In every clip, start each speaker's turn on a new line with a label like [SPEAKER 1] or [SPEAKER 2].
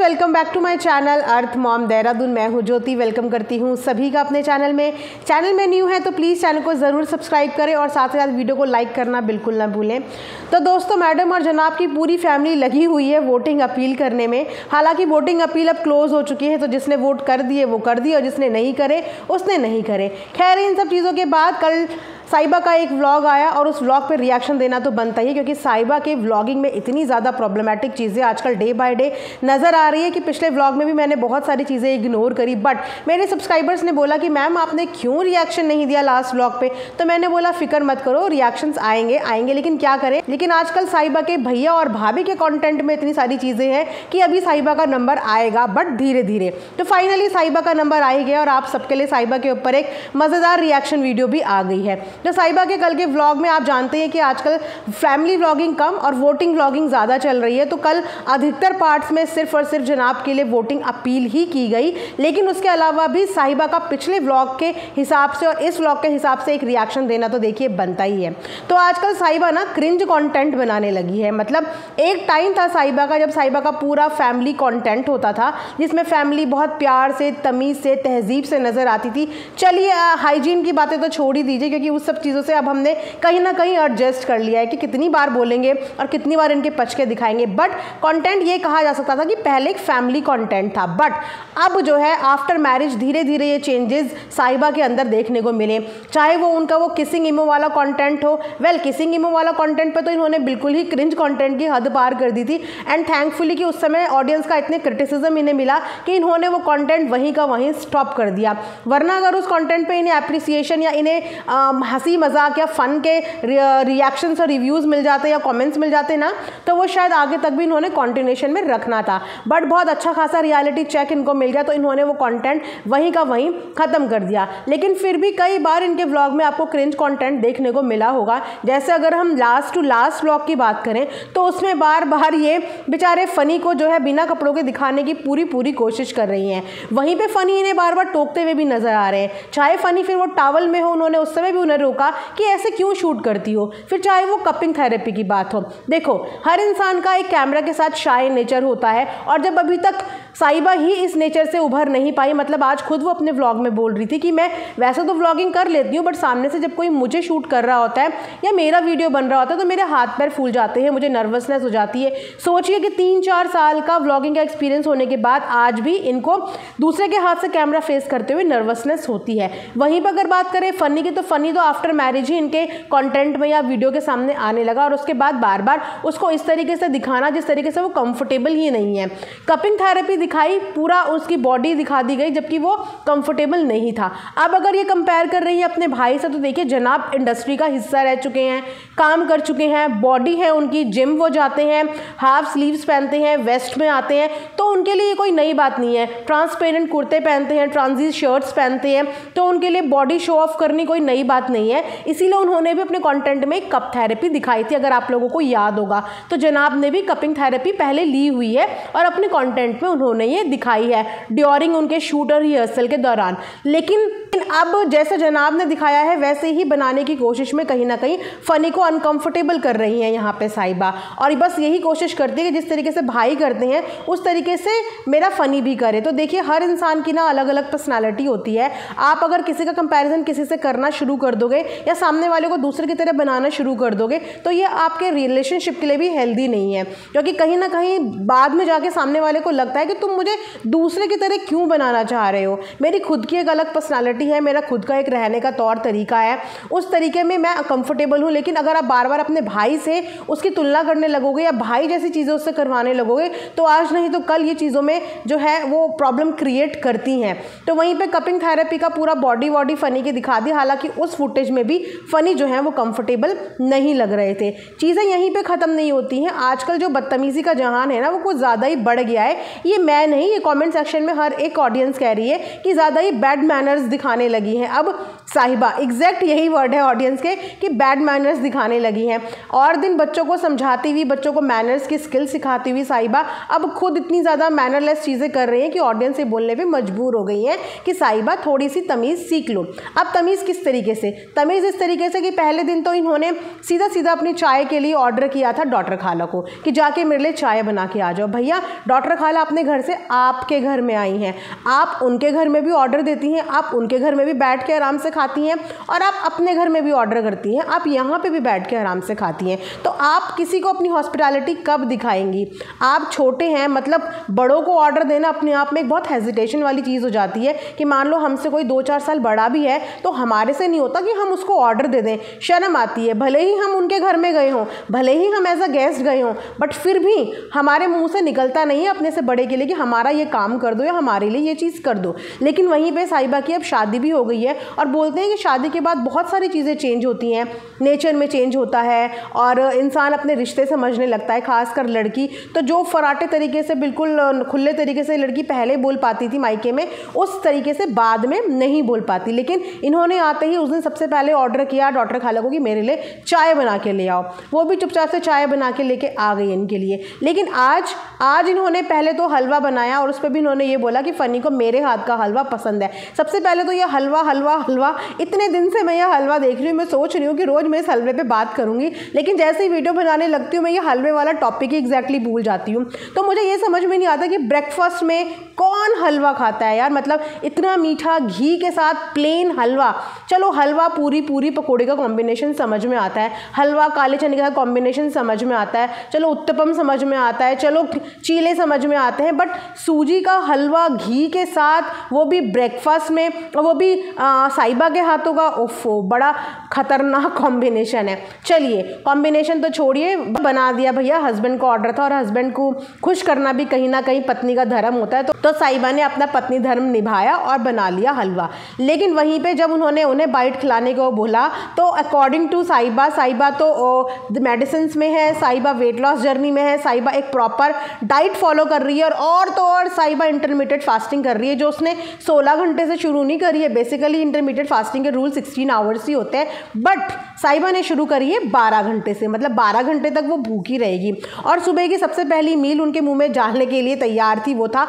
[SPEAKER 1] Welcome back to my channel earth mom Dehradun. मैं हूं ज्योति, welcome करती हूं सभी का अपने चैनल में न्यू है तो प्लीज़ चैनल को ज़रूर सब्सक्राइब करें और साथ ही साथ वीडियो को लाइक करना बिल्कुल ना भूलें। तो दोस्तों, मैडम और जनाब की पूरी फैमिली लगी हुई है वोटिंग अपील करने में। हालांकि वोटिंग अपील अब क्लोज हो चुकी है, तो जिसने वोट कर दिए वो कर दिए और जिसने नहीं करे उसने नहीं करे। खैर, इन सब चीज़ों के बाद कल साहिबा का एक व्लॉग आया और उस व्लॉग पे रिएक्शन देना तो बनता ही है, क्योंकि साहिबा के व्लॉगिंग में इतनी ज़्यादा प्रॉब्लमेटिक चीज़ें आजकल डे बाय डे नज़र आ रही है कि पिछले व्लॉग में भी मैंने बहुत सारी चीज़ें इग्नोर करी। बट मेरे सब्सक्राइबर्स ने बोला कि मैम आपने क्यों रिएक्शन नहीं दिया लास्ट व्लॉग पे। तो मैंने बोला फिक्र मत करो, रिएक्शंस आएंगे लेकिन क्या करें। लेकिन आजकल साहिबा के भैया और भाभी के कॉन्टेंट में इतनी सारी चीज़ें हैं कि अभी साहिबा का नंबर आएगा, बट धीरे धीरे। तो फाइनली साहिबा का नंबर आ ही गया और आप सबके लिए साहिबा के ऊपर एक मज़ेदार रिएक्शन वीडियो भी आ गई है। तो साहिबा के कल के व्लॉग में आप जानते हैं कि आजकल फैमिली व्लॉगिंग कम और वोटिंग व्लॉगिंग ज़्यादा चल रही है। तो कल अधिकतर पार्ट्स में सिर्फ और सिर्फ जनाब के लिए वोटिंग अपील ही की गई, लेकिन उसके अलावा भी साहिबा का पिछले व्लॉग के हिसाब से और इस व्लॉग के हिसाब से एक रिएक्शन देना तो देखिए बनता ही है। तो आजकल साहिबा ना क्रिंज कंटेंट बनाने लगी है। मतलब एक टाइम था साहिबा का, जब साहिबा का पूरा फैमिली कंटेंट होता था, जिसमें फैमिली बहुत प्यार से, तमीज़ से, तहजीब से नज़र आती थी। चलिए हाइजीन की बातें तो छोड़ ही दीजिए, क्योंकि उस सब चीज़ों से अब हमने कहीं ना कहीं एडजस्ट कर लिया है कि कितनी बार बोलेंगे और कितनी बार इनके पचके दिखाएंगे। बट कंटेंट ये कहा जा सकता था कि पहले एक फैमिली कंटेंट था, बट अब जो है आफ्टर मैरिज धीरे धीरे ये चेंजेस साहिबा के अंदर देखने को मिले। चाहे वो उनका वो किसिंग इमो वाला कंटेंट हो, किसिंग इमो वाला कंटेंट पे तो इन्होंने बिल्कुल ही क्रिंज कंटेंट की हद पार कर दी थी। एंड थैंकफुली कि उस समय ऑडियंस का इतने क्रिटिसिज्म इन्हें मिला कि इन्होंने वो कंटेंट वहीं का वहीं स्टॉप कर दिया। वरना अगर उस कंटेंट पे इन्हें एप्रिसिएशन या इन्हें हंसी मजाक या फन के रिएक्शंस और रिव्यूज़ मिल जाते या कमेंट्स मिल जाते ना, तो वो शायद आगे तक भी इन्होंने कंटिन्यूएशन में रखना था। बट बहुत अच्छा खासा रियलिटी चेक इनको मिल गया, तो इन्होंने वो कंटेंट वहीं का वहीं ख़त्म कर दिया। लेकिन फिर भी कई बार इनके व्लॉग में आपको क्रिंज कंटेंट देखने को मिला होगा। जैसे अगर हम लास्ट टू लास्ट व्लॉग की बात करें तो उसमें बार बार ये बेचारे फ़नी को जो है बिना कपड़ों के दिखाने की पूरी कोशिश कर रही हैं। वहीं पे फ़नी इन्हें बार बार टोकते हुए भी नज़र आ रहे हैं। चाहे फ़नी फिर वो टॉवल में हो, उन्होंने उस समय भी उन्हें रोका कि ऐसे क्यों शूट करती हो। फिर चाहे वो कपिंग थेरेपी की बात हो, देखो हर इंसान का एक कैमरा के साथ शाय नेचर होता है, और जब अभी तक साहिबा ही इस नेचर से उभर नहीं पाई। मतलब आज खुद वो अपने व्लॉग में बोल रही थी कि मैं वैसे तो व्लॉगिंग कर लेती हूँ, बट सामने से जब कोई मुझे शूट कर रहा होता है या मेरा वीडियो बन रहा होता है तो मेरे हाथ पैर फूल जाते हैं, मुझे नर्वसनेस हो जाती है। सोचिए कि 3-4 साल का व्लॉगिंग का एक्सपीरियंस होने के बाद आज भी इनको दूसरे के हाथ से कैमरा फेस करते हुए नर्वसनेस होती है। वहीं पर अगर बात करें फ़नी की, तो फ़नी तो आफ्टर मैरिज ही इनके कंटेंट में या वीडियो के सामने आने लगा, और उसके बाद बार बार उसको इस तरीके से दिखाना जिस तरीके से वो कंफर्टेबल ही नहीं है। कपिंग थेरेपी दिखाई, पूरा उसकी बॉडी दिखा दी गई, जबकि वो कंफर्टेबल नहीं था। अब अगर ये कंपेयर कर रही है अपने भाई से, तो देखिए जनाब इंडस्ट्री का हिस्सा रह चुके हैं, काम कर चुके हैं, बॉडी है उनकी, जिम वो जाते हैं, हाफ स्लीव्स पहनते हैं, वेस्ट में आते हैं, तो उनके लिए कोई नई बात नहीं है। ट्रांसपेरेंट कुर्ते पहनते हैं, ट्रांजिट शर्ट्स पहनते हैं, तो उनके लिए बॉडी शो ऑफ करनी कोई नई बात नहीं है। इसीलिए उन्होंने भी अपने कंटेंट में कप थेरेपी दिखाई थी, अगर आप लोगों को याद होगा। तो जनाब ने भी कपिंग थेरेपी पहले ली हुई है और अपने कंटेंट में उन्होंने ये दिखाई है ड्यूरिंग उनके शूट और रिहर्सल के दौरान। लेकिन अब जैसे जनाब ने दिखाया है वैसे ही बनाने की कोशिश में कहीं ना कहीं फ़नी को अनकंफर्टेबल कर रही हैं यहाँ पे साहिबा, और बस यही कोशिश करती है कि जिस तरीके से भाई करते हैं उस तरीके से मेरा फ़नी भी करे। तो देखिए हर इंसान की ना अलग अलग पर्सनालिटी होती है। आप अगर किसी का कंपैरिजन किसी से करना शुरू कर दोगे या सामने वाले को दूसरे की तरह बनाना शुरू कर दोगे, तो ये आपके रिलेशनशिप के लिए भी हेल्दी नहीं है, क्योंकि कहीं ना कहीं बाद में जाके सामने वाले को लगता है कि तुम मुझे दूसरे की तरह क्यों बनाना चाह रहे हो। मेरी खुद की एक अलग पर्सनालिटी है, मेरा खुद का एक रहने का तौर तरीका है, उस तरीके में मैं कंफर्टेबल हूँ। लेकिन अगर आप बार बार अपने भाई से उसकी तुलना करने लगोगे या भाई जैसी चीज़ें उससे करवाने लगोगे, तो आज नहीं तो कल ये चीज़ों में जो है वो प्रॉब्लम क्रिएट करती हैं। तो वहीं पे कपिंग थेरेपी का पूरा बॉडी फ़नी की दिखा दी। हालांकि उस फुटेज में भी फ़नी जो है वो कंफर्टेबल नहीं लग रहे थे। चीज़ें यहीं पे ख़त्म नहीं होती हैं। आजकल जो बदतमीज़ी का जहान है ना, वो कुछ ज़्यादा ही बढ़ गया है। ये मैं नहीं, ये कमेंट सेक्शन में हर एक ऑडियंस कह रही है कि ज़्यादा ही बैड मैनर्स दिखाने लगी हैं अब साहिबा। एग्जैक्ट यही वर्ड है ऑडियंस के कि बैड मैनर्स दिखाने लगी हैं। और दिन बच्चों को समझाती हुई, बच्चों को मैनर्स की स्किल सिखाती हुई साहिबा अब खुद इतनी ज़्यादा मैनरलेस चीज़ें कर रही हैं कि ऑडियंस से बोलने पर मजबूर हो गई हैं कि साहिबा थोड़ी सी तमीज़ सीख लो। अब तमीज़ किस तरीके से? तमीज़ इस तरीके से कि पहले दिन तो इन्होंने सीधा सीधा अपनी चाय के लिए ऑर्डर किया था डॉटर खाला को कि जाके मेरे लिए चाय बना के आ जाओ। भैया डॉटर खाला अपने घर घर से आपके घर में आई हैं। आप उनके घर में भी ऑर्डर देती हैं, आप उनके घर में भी बैठ के आराम से खाती हैं और आप अपने घर में भी ऑर्डर करती हैं, आप यहाँ पे भी बैठ के आराम से खाती हैं। तो आप किसी को अपनी हॉस्पिटैलिटी कब दिखाएंगी? आप छोटे हैं, मतलब बड़ों को ऑर्डर देना अपने आप में एक बहुत हेजिटेशन वाली चीज़ हो जाती है कि मान लो हमसे कोई 2-4 साल बड़ा भी है तो हमारे से नहीं होता कि हम उसको ऑर्डर दे दें, शर्म आती है। भले ही हम उनके घर में गए हों, भले ही हम एज अ गेस्ट गए हों, बट फिर भी हमारे मुंह से निकलता नहीं है अपने से बड़े के लिए कि हमारा ये काम कर दो या हमारे लिए ये चीज़ कर दो। लेकिन वहीं पे साहिबा की अब शादी भी हो गई है और बोलते हैं कि शादी के बाद बहुत सारी चीज़ें चेंज होती हैं, नेचर में चेंज होता है और इंसान अपने रिश्ते समझने लगता है, खासकर लड़की। तो जो फराटे तरीके से, बिल्कुल खुले तरीके से लड़की पहले बोल पाती थी मायके में, उस तरीके से बाद में नहीं बोल पाती। लेकिन इन्होंने आते ही उस दिन सबसे पहले ऑर्डर किया डॉक्टर खाला को कि मेरे लिए चाय बना के ले आओ। वो भी चुपचाप से चाय बना के लेके आ गई इनके लिए। लेकिन आज इन्होंने पहले तो हलवा बनाया और उस पर भी इन्होंने ये बोला कि फ़नी को मेरे हाथ का हलवा पसंद है। सबसे पहले तो ये हलवा इतने दिन से मैं यह हलवा देख रही हूँ, मैं सोच रही हूँ कि रोज़ मैं इस हलवे पे बात करूँगी, लेकिन जैसे ही वीडियो बनाने लगती हूँ मैं ये हलवे वाला टॉपिक ही एग्जैक्टली भूल जाती हूँ। तो मुझे ये समझ में नहीं आता कि ब्रेकफास्ट में कौन हलवा खाता है यार, मतलब इतना मीठा घी के साथ प्लेन हलवा। चलो हलवा पूरी पकौड़े का कॉम्बिनेशन समझ में आता है, हलवा काले चने के साथ कॉम्बिनेशन समझ में आता है, चलो उत्तपम समझ में आता है, चलो चीले समझ में आते हैं, बट सूजी का हलवा घी के साथ, वो भी ब्रेकफास्ट में, वो भी साहिबा के हाथों का, ओफो बड़ा खतरनाक कॉम्बिनेशन है। चलिए कॉम्बिनेशन तो छोड़िए, बना दिया भैया, हस्बैंड को ऑर्डर था और हस्बैंड को खुश करना भी कहीं ना कहीं पत्नी का धर्म होता है। तो साहिबा ने अपना पत्नी धर्म निभाया और बना लिया हलवा। लेकिन वहीं पे जब उन्होंने उन्हें बाइट खिलाने को बोला तो अकॉर्डिंग टू साहिबा तो मेडिसिन में है, साहिबा वेट लॉस जर्नी में है, साहिबा एक प्रॉपर डाइट फॉलो कर रही है और तो और साहिबा इंटरमीडिएट फास्टिंग कर रही है, जो उसने 16 घंटे से शुरू नहीं करी है। बेसिकली इंटरमीडिएट फास्टिंग के रूल 16 आवर्स ही होते हैं, बट साहिबा ने शुरू करी है 12 घंटे से, मतलब 12 घंटे तक वो भूखी रहेगी। और सुबह की सबसे पहली मील उनके मुंह में डालने के लिए तैयार थी, वो था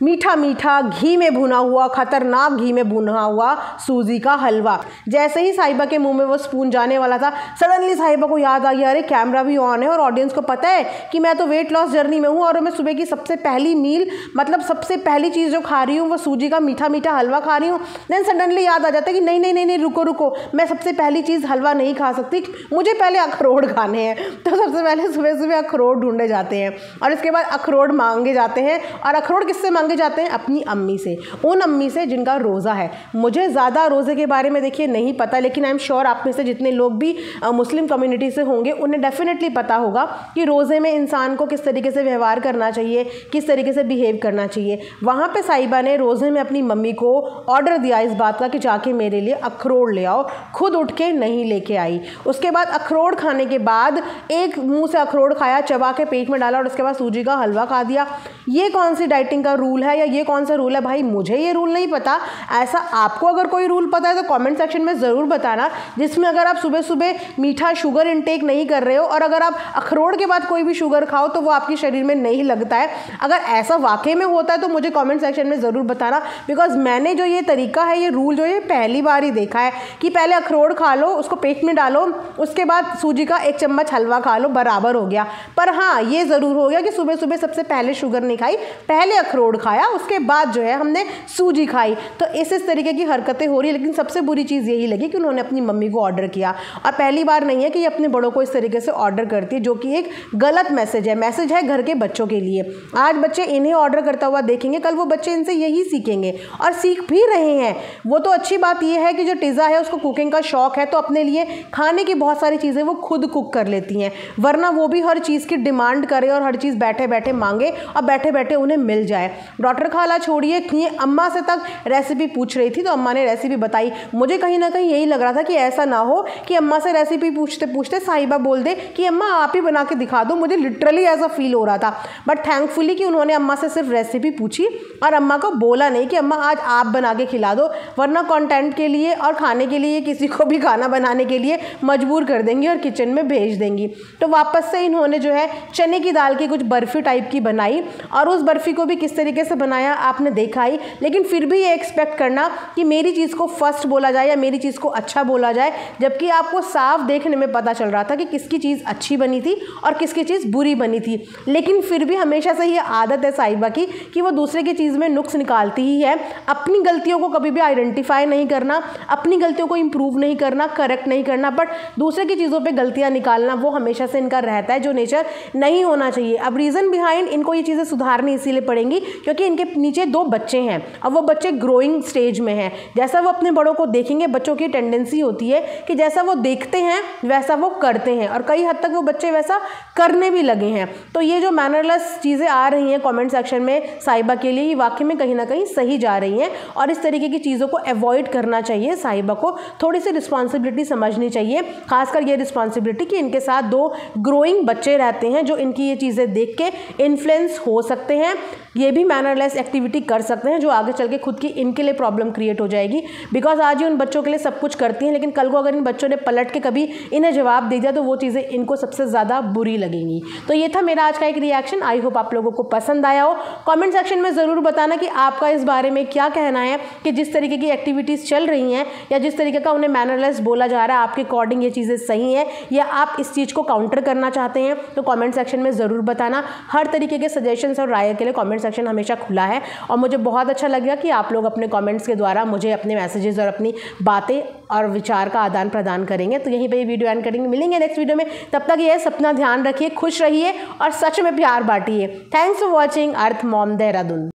[SPEAKER 1] मीठा घी में भुना हुआ, खतरनाक घी में भुना हुआ सूजी का हलवा। जैसे ही साहिबा के मुंह में वो स्पून जाने वाला था, सडनली साहिबा को याद आ गया, अरे कैमरा भी ऑन है और ऑडियंस को पता है कि मैं तो वेट लॉस जर्नी में हूँ और मैं सुबह की सबसे पहली मील, मतलब सबसे पहली चीज़ जो खा रही हूँ वो सूजी का मीठा हलवा खा रही हूँ। देन सडनली याद आ जाता है कि नहीं, रुको, मैं सबसे पहली चीज़ हलवा नहीं खा सकती, मुझे पहले अखरोट खाने हैं। तो सबसे पहले सुबह अखरोट ढूंढे जाते हैं और इसके बाद अखरोट मांगे जाते हैं। और अखरोट किससे मांगे जाते हैं? अपनी अम्मी से, उन अम्मी से जिनका रोज़ा है। मुझे ज़्यादा रोज़े के बारे में देखिए नहीं पता, लेकिन आई एम श्योर आप में से जितने लोग भी मुस्लिम कम्युनिटी से होंगे उन्हें डेफिनेटली पता होगा कि रोज़े में इंसान को किस तरीके से व्यवहार करना चाहिए, किस तरीके से बिहेव करना चाहिए। वहाँ पे साहिबा ने रोज़े में अपनी मम्मी को ऑर्डर दिया इस बात का कि जाके मेरे लिए अखरोट ले आओ, खुद उठ के नहीं लेके आई। उसके बाद अखरोट खाने के बाद एक मुँह से अखरोट खाया, चबा के पेट में डाला और उसके बाद सूजी का हलवा खा दिया। ये कौन सी डाइटिंग का रूल है या ये कौन सा रूल है? भाई मुझे ये रूल नहीं पता। ऐसा आपको अगर कोई रूल पता है तो कमेंट सेक्शन में ज़रूर बताना, जिसमें अगर आप सुबह सुबह मीठा शुगर इनटेक नहीं कर रहे हो और अगर आप अखरोट के बाद कोई भी शुगर खाओ तो वो आपके शरीर में नहीं लगता है। अगर ऐसा वाकई में होता है तो मुझे कमेंट सेक्शन में ज़रूर बताना, बिकॉज मैंने जो ये तरीका है, ये रूल जो है पहली बार ही देखा है कि पहले अखरोट खा लो, उसको पेट में डालो, उसके बाद सूजी का 1 चम्मच हलवा खा लो, बराबर हो गया। पर हाँ ये ज़रूर हो गया कि सुबह सुबह सबसे पहले शुगर नहीं खाई, पहले अखरोट खाया, उसके बाद जो है हमने सूजी खाई। तो इस तरीके की हरकतें हो रही है। लेकिन सबसे बुरी चीज़ यही लगी कि उन्होंने अपनी मम्मी को ऑर्डर किया, और पहली बार नहीं है कि ये अपने बड़ों को इस तरीके से ऑर्डर करती है, जो कि एक गलत मैसेज है घर के बच्चों के लिए। आज बच्चे इन्हें ऑर्डर करता हुआ देखेंगे, कल वो बच्चे इनसे यही सीखेंगे और सीख भी रहे हैं। वो तो अच्छी बात यह है कि जो टिज़ा है उसको कुकिंग का शौक है, तो अपने लिए खाने की बहुत सारी चीज़ें वो खुद कुक कर लेती हैं, वरना वो भी हर चीज़ की डिमांड करे और हर चीज़ बैठे बैठे मांगे और बैठे बैठे उन्हें मिल जाए। डॉक्टर खाला छोड़िए, अम्मा से तक रेसिपी पूछ रही थी तो अम्मा ने रेसिपी बताई। मुझे कहीं ना कहीं यही लग रहा था कि ऐसा ना हो कि अम्मा से रेसिपी पूछते पूछते साहिबा बोल दे कि अम्मा आप ही बना के दिखा दो। मुझे लिटरली ऐसा फील हो रहा था, बट थैंकफुली कि उन्होंने अम्मा से सिर्फ रेसिपी पूछी और अम्मा को बोला नहीं कि अम्मा आज आप बना के खिला दो, वरना कंटेंट के लिए और खाने के लिए किसी को भी खाना बनाने के लिए मजबूर कर देंगी और किचन में भेज देंगी। तो वापस से इन्होंने जो है चने की दाल की कुछ बर्फ़ी टाइप की बनाई और उस बर्फ़ी को भी किस तरीके से बनाया आपने देखा ही। लेकिन फिर भी ये एक्सपेक्ट करना कि मेरी चीज़ को फर्स्ट बोला जाए या मेरी चीज़ को अच्छा बोला जाए, जबकि आपको साफ देखने में पता चल रहा था कि किसकी चीज़ अच्छी बनी थी और किसकी चीज़ बुरी बनी थी। लेकिन फिर भी हमेशा से ये आदत है साहिबा की कि वो दूसरे की चीज़ में नुक्स निकालती ही है। अपनी गलतियों को कभी भी आइडेंटिफाई नहीं करना, अपनी गलतियों को इम्प्रूव नहीं करना, करेक्ट नहीं करना, बट दूसरे की चीज़ों पर गलतियाँ निकालना वो हमेशा से इनका रहता है, जो नेचर नहीं होना चाहिए। अब रीज़न बिहाइंड इनको ये चीज़ें सुधारनी इसीलिए पड़ेंगी क्योंकि इनके नीचे 2 बच्चे हैं। अब वो बच्चे ग्रोइंग स्टेज में हैं। जैसा वो अपने बड़ों को देखेंगे, बच्चों की टेंडेंसी होती है कि जैसा वो देखते हैं वैसा वो करते हैं, और कई हद तक वो बच्चे वैसा करने भी लगे हैं। तो ये जो मैनरलेस चीज़ें आ रही हैं कमेंट सेक्शन में साहिबा के लिए, ये वाकई में कहीं ना कहीं सही जा रही हैं, और इस तरीके की चीज़ों को अवॉइड करना चाहिए। साहिबा को थोड़ी सी रिस्पॉन्सिबिलिटी समझनी चाहिए, खासकर ये रिस्पॉन्सिबिलिटी कि इनके साथ 2 ग्रोइंग बच्चे रहते हैं जो इनकी ये चीज़ें देख के इन्फ्लुएंस हो सकते हैं, ये भी मैनरलेस एक्टिविटी कर सकते हैं, जो आगे चल के खुद की इनके लिए प्रॉब्लम क्रिएट हो जाएगी। बिकॉज आज ये उन बच्चों के लिए सब कुछ करती हैं, लेकिन कल को अगर इन बच्चों ने पलट के कभी इन्हें जवाब दे दिया तो वो चीज़ें इनको सबसे ज़्यादा बुरी लगेंगी। तो ये था मेरा आज का एक रिएक्शन। आई होप आप लोगों को पसंद आया हो। कमेंट सेक्शन में ज़रूर बताना कि आपका इस बारे में क्या कहना है, कि जिस तरीके की एक्टिविटीज़ चल रही हैं या जिस तरीके का उन्हें मैनरलेस बोला जा रहा है, आपके अकॉर्डिंग ये चीज़ें सही हैं या आप इस चीज़ को काउंटर करना चाहते हैं। तो कमेंट सेक्शन में ज़रूर बताना। हर तरीके के सजेशंस और राय के लिए कमेंट सेक्शन हमेशा खुला है, और मुझे बहुत अच्छा लगेगा कि आप लोग अपने कमेंट्स के द्वारा मुझे अपने मैसेजेस और अपनी बातें और विचार का आदान प्रदान करेंगे। तो यहीं पे ये वीडियो एंड करेंगे, मिलेंगे नेक्स्ट वीडियो में। तब तक ये अपना ध्यान रखिए, खुश रहिए और सच में प्यार बांटिए। Thanks for watching earth mom Dehradun.